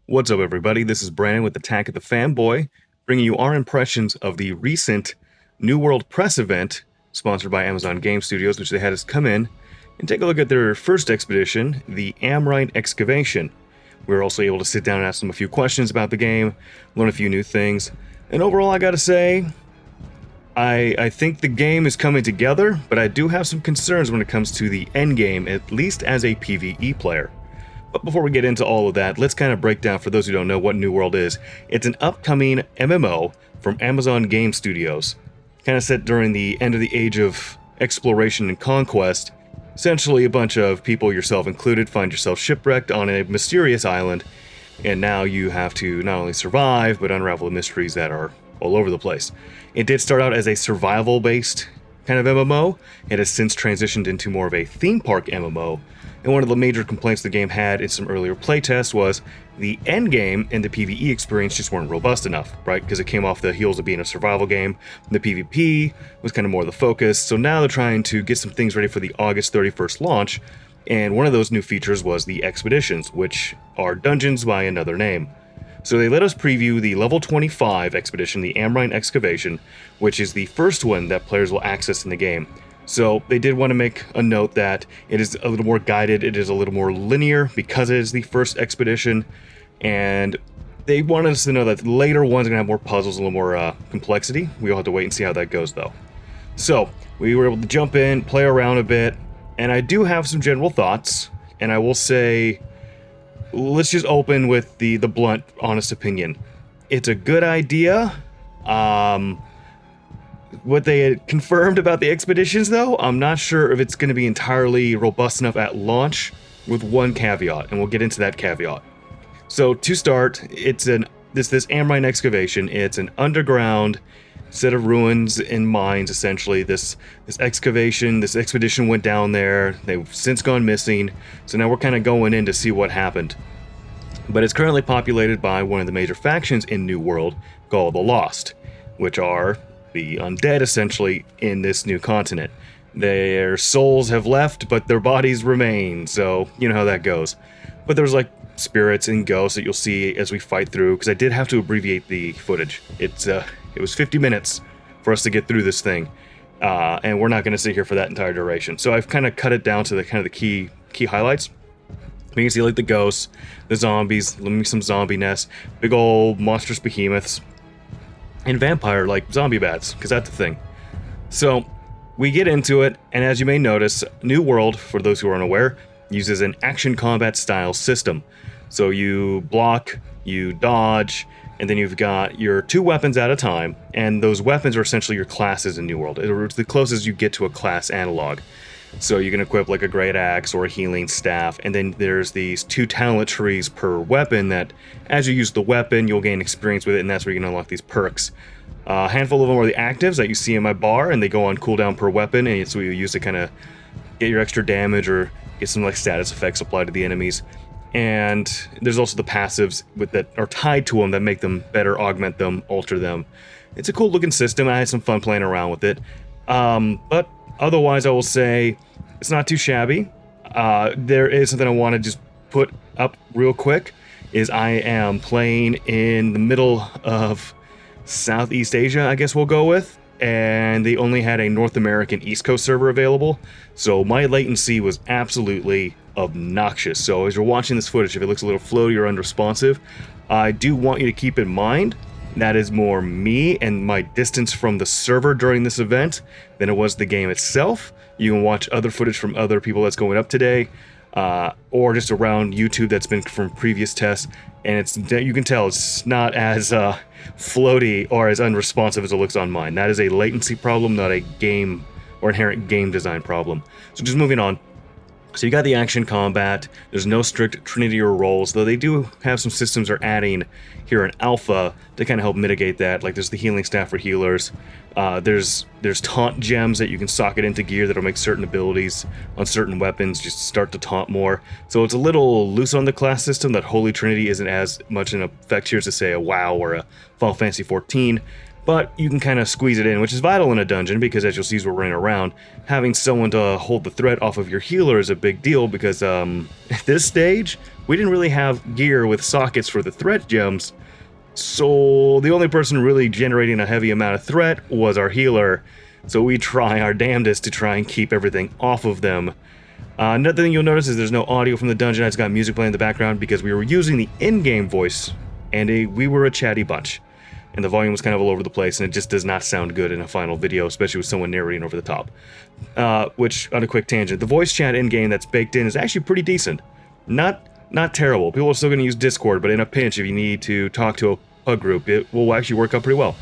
What's up, everybody? This is Brandon with Attack of the Fanboy, bringing you our impressions of the recent New World press event sponsored by Amazon Game Studios, which they had us come in and take a look at their first expedition, the Amrine Excavation. We were also able to sit down and ask them a few questions about the game, learn a few new things, and overall, I gotta say, I think the game is coming together, but I do have some concerns when it comes to the end game, at least as a PvE player. But before we get into all of that, let's kind of break down, for those who don't know, what New World is. It's an upcoming MMO from Amazon Game Studios, kind of set during the end of the age of exploration and conquest. Essentially, a bunch of people, yourself included, find yourself shipwrecked on a mysterious island, and now you have to not only survive, but unravel the mysteries that are all over the place. It did start out as a survival-based kind of MMO. It has since transitioned into more of a theme park MMO. And one of the major complaints the game had in some earlier playtests was the end game and the PvE experience just weren't robust enough, right? Because it came off the heels of being a survival game. The PvP was kind of more the focus. So now they're trying to get some things ready for the August 31st launch. And one of those new features was the expeditions, which are dungeons by another name. So they let us preview the level 25 expedition, the Amrine Excavation, which is the first one that players will access in the game. So they did want to make a note that it is a little more guided, it is a little more linear because it is the first expedition, and they wanted us to know that later ones are going to have more puzzles, a little more complexity. We'll have to wait and see how that goes though. So we were able to jump in, play around a bit, and I do have some general thoughts, and I will say, let's just open with the blunt, honest opinion. It's a good idea. What they had confirmed about the expeditions, though, I'm not sure if it's going to be entirely robust enough at launch, with one caveat, and we'll get into that caveat. So to start, it's this Amrine Excavation. It's an underground set of ruins and mines, essentially. This expedition went down there. They've since gone missing, so now we're kind of going in to see what happened. But it's currently populated by one of the major factions in New World called the Lost, which are the undead, essentially, in this new continent. Their souls have left, but their bodies remain, so you know how that goes. But there's like spirits and ghosts that you'll see as we fight through, because I did have to abbreviate the footage. It was 50 minutes for us to get through this thing, and we're not going to sit here for that entire duration. So I've kind of cut it down to the key highlights. You can see like the ghosts, the zombies, some zombie nests, big old monstrous behemoths, and vampire like zombie bats, because that's the thing. So we get into it, and as you may notice, New World, for those who are unaware, uses an action combat style system. So you block, you dodge, and then you've got your two weapons at a time, and those weapons are essentially your classes in New World. It's the closest you get to a class analog. So you can equip like a great axe or a healing staff, and then there's these two talent trees per weapon that as you use the weapon, you'll gain experience with it, and that's where you can unlock these perks. A handful of them are the actives that you see in my bar, and they go on cooldown per weapon, and it's what you use to kind of get your extra damage or get some like status effects applied to the enemies. And there's also the passives that are tied to them that make them better, augment them, alter them. It's a cool looking system. I had some fun playing around with it. But otherwise, I will say it's not too shabby. There is something I want to just put up real quick, is I am playing in the middle of Southeast Asia, I guess we'll go with, and they only had a North American East Coast server available, so my latency was absolutely obnoxious. So as you're watching this footage, if it looks a little floaty or unresponsive, I do want you to keep in mind that is more me and my distance from the server during this event than it was the game itself. You can watch other footage from other people that's going up today, or just around YouTube that's been from previous tests, and you can tell it's not as floaty or as unresponsive as it looks on mine. That is a latency problem, not a game or inherent game design problem. So just moving on. So you got the action combat. There's no strict Trinity or roles, though they do have some systems they're adding here in Alpha to kind of help mitigate that. Like there's the healing staff for healers. There's taunt gems that you can socket into gear that'll make certain abilities on certain weapons just start to taunt more. So it's a little loose on the class system. That Holy Trinity isn't as much in effect here as to say a WoW or a Final Fantasy XIV. but you can kind of squeeze it in, which is vital in a dungeon because, as you'll see as we're running around, having someone to hold the threat off of your healer is a big deal because at this stage, we didn't really have gear with sockets for the threat gems, so the only person really generating a heavy amount of threat was our healer, so we try our damnedest to try and keep everything off of them. Another thing you'll notice is there's no audio from the dungeon. I just got music playing in the background because we were using the in-game voice, and we were a chatty bunch. And the volume was kind of all over the place, and it just does not sound good in a final video, especially with someone narrating over the top. Which, on a quick tangent, the voice chat in-game that's baked in is actually pretty decent. Not terrible. People are still going to use Discord, but in a pinch, if you need to talk to a group, it will actually work out pretty well.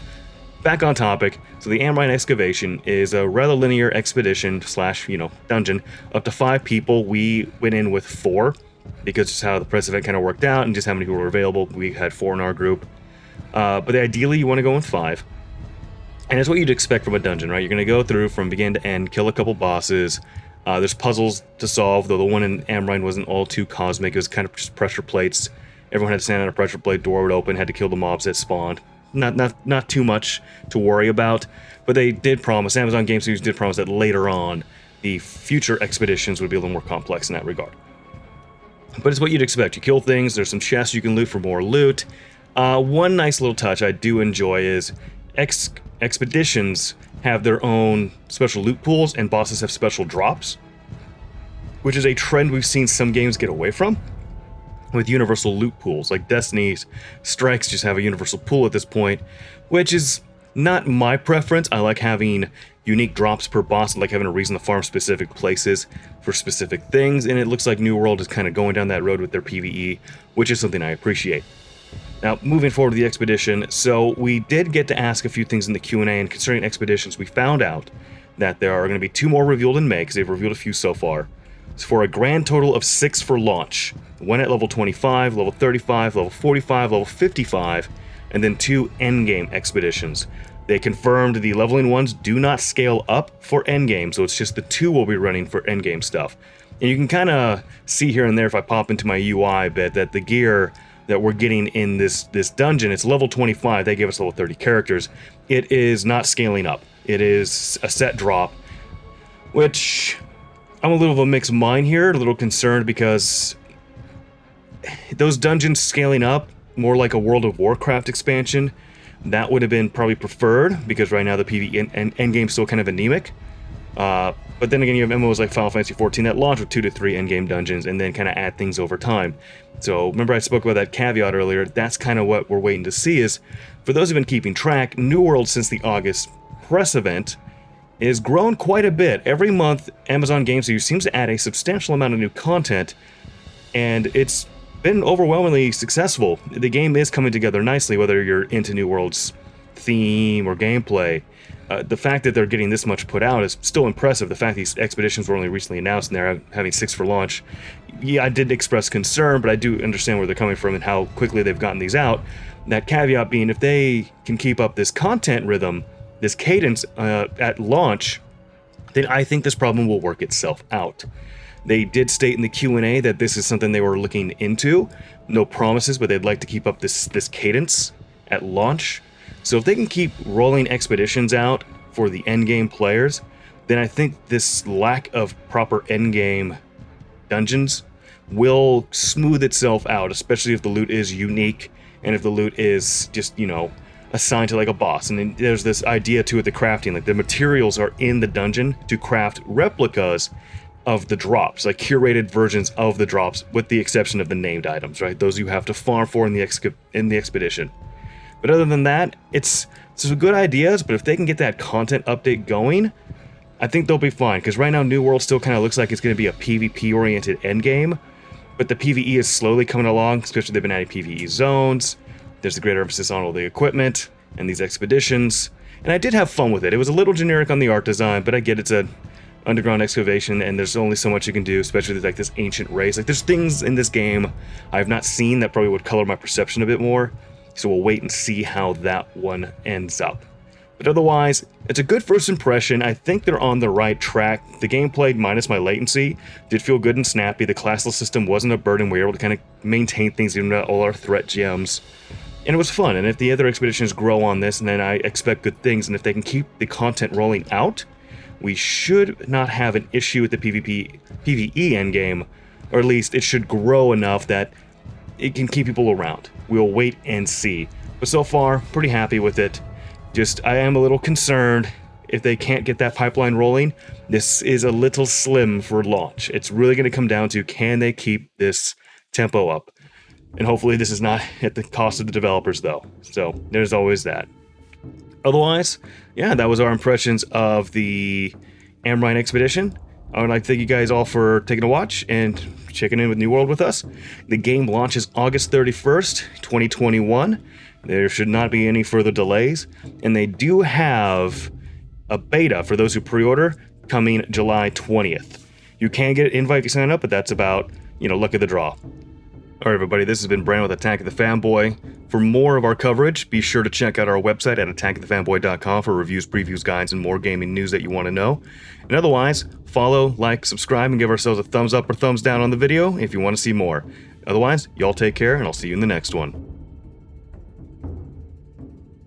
Back on topic, so the Amrine Excavation is a rather linear expedition slash, dungeon. Up to 5 people. We went in with 4, because just how the press event kind of worked out, and just how many people were available. We had 4 in our group. But ideally, you want to go in 5. And it's what you'd expect from a dungeon, right? You're going to go through from begin to end, kill a couple bosses. There's puzzles to solve, though the one in Amrine wasn't all too cosmic. It was kind of just pressure plates. Everyone had to stand on a pressure plate, door would open, had to kill the mobs that spawned. Not too much to worry about, but they did promise, Amazon Game Studios did promise that later on, the future expeditions would be a little more complex in that regard. But it's what you'd expect. You kill things, there's some chests you can loot for more loot. One nice little touch I do enjoy is expeditions have their own special loot pools and bosses have special drops, which is a trend we've seen some games get away from with universal loot pools. Like Destiny's Strikes just have a universal pool at this point, which is not my preference. I like having unique drops per boss. I like having a reason to farm specific places for specific things, and it looks like New World is kind of going down that road with their PvE, which is something I appreciate. Now, moving forward to the expedition, so we did get to ask a few things in the Q&A, and concerning expeditions, we found out that there are going to be 2 more revealed in May, because they've revealed a few so far. It's for a grand total of 6 for launch. 1 at level 25, level 35, level 45, level 55, and then 2 endgame expeditions. They confirmed the leveling ones do not scale up for endgame, so it's just the 2 we'll be running for endgame stuff. And you can kind of see here and there if I pop into my UI bit that the gear that we're getting in this dungeon, it's level 25, they gave us level 30 characters. It is not scaling up. It is a set drop, which I'm a little of a mixed mind here, a little concerned because those dungeons scaling up, more like a World of Warcraft expansion, that would have been probably preferred, because right now the PvE endgame's still kind of anemic. But then again, you have MMOs like Final Fantasy XIV that launch with 2 to 3 endgame dungeons and then kind of add things over time. So remember I spoke about that caveat earlier, that's kind of what we're waiting to see is, for those who've been keeping track, New World since the August press event is grown quite a bit. Every month, Amazon Game Studios seems to add a substantial amount of new content, and it's been overwhelmingly successful. The game is coming together nicely, whether you're into New World's theme or gameplay. The fact that they're getting this much put out is still impressive. The fact these expeditions were only recently announced and they're having 6 for launch. Yeah, I did express concern, but I do understand where they're coming from and how quickly they've gotten these out. That caveat being, if they can keep up this content rhythm, this cadence at launch, then I think this problem will work itself out. They did state in the Q&A that this is something they were looking into. No promises, but they'd like to keep up this cadence at launch. So if they can keep rolling expeditions out for the endgame players, then I think this lack of proper endgame dungeons will smooth itself out, especially if the loot is unique and if the loot is just, assigned to like a boss. And then there's this idea too with the crafting, like the materials are in the dungeon to craft replicas of the drops, like curated versions of the drops, with the exception of the named items, right? Those you have to farm for in the expedition. But other than that, it's some good ideas, but if they can get that content update going, I think they'll be fine. Because right now, New World still kind of looks like it's going to be a PvP-oriented endgame, but the PvE is slowly coming along, especially they've been adding PvE zones. There's a greater emphasis on all the equipment and these expeditions. And I did have fun with it. It was a little generic on the art design, but I get it's an underground excavation, and there's only so much you can do, especially with like this ancient race. Like there's things in this game I have not seen that probably would color my perception a bit more. So we'll wait and see how that one ends up. But otherwise, it's a good first impression. I think they're on the right track. The gameplay, minus my latency, did feel good and snappy. The classless system wasn't a burden. We were able to kind of maintain things even without all our threat gems. And it was fun, and if the other expeditions grow on this, and then I expect good things, and if they can keep the content rolling out, we should not have an issue with the PvE endgame, or at least it should grow enough that it can keep people around. We'll wait and see. But so far, pretty happy with it. Just, I am a little concerned if they can't get that pipeline rolling. This is a little slim for launch. It's really going to come down to, can they keep this tempo up? And hopefully this is not at the cost of the developers, though. So there's always that. Otherwise, yeah, that was our impressions of the Amrine Expedition. I would like to thank you guys all for taking a watch and checking in with New World with us. The game launches August 31st, 2021. There should not be any further delays. And they do have a beta for those who pre-order coming July 20th. You can get an invite if you sign up, but that's about, luck of the draw. All right, everybody, this has been Brandon with Attack of the Fanboy. For more of our coverage, be sure to check out our website at attackofthefanboy.com for reviews, previews, guides, and more gaming news that you want to know. And otherwise, follow, like, subscribe, and give ourselves a thumbs up or thumbs down on the video if you want to see more. Otherwise, y'all take care, and I'll see you in the next one.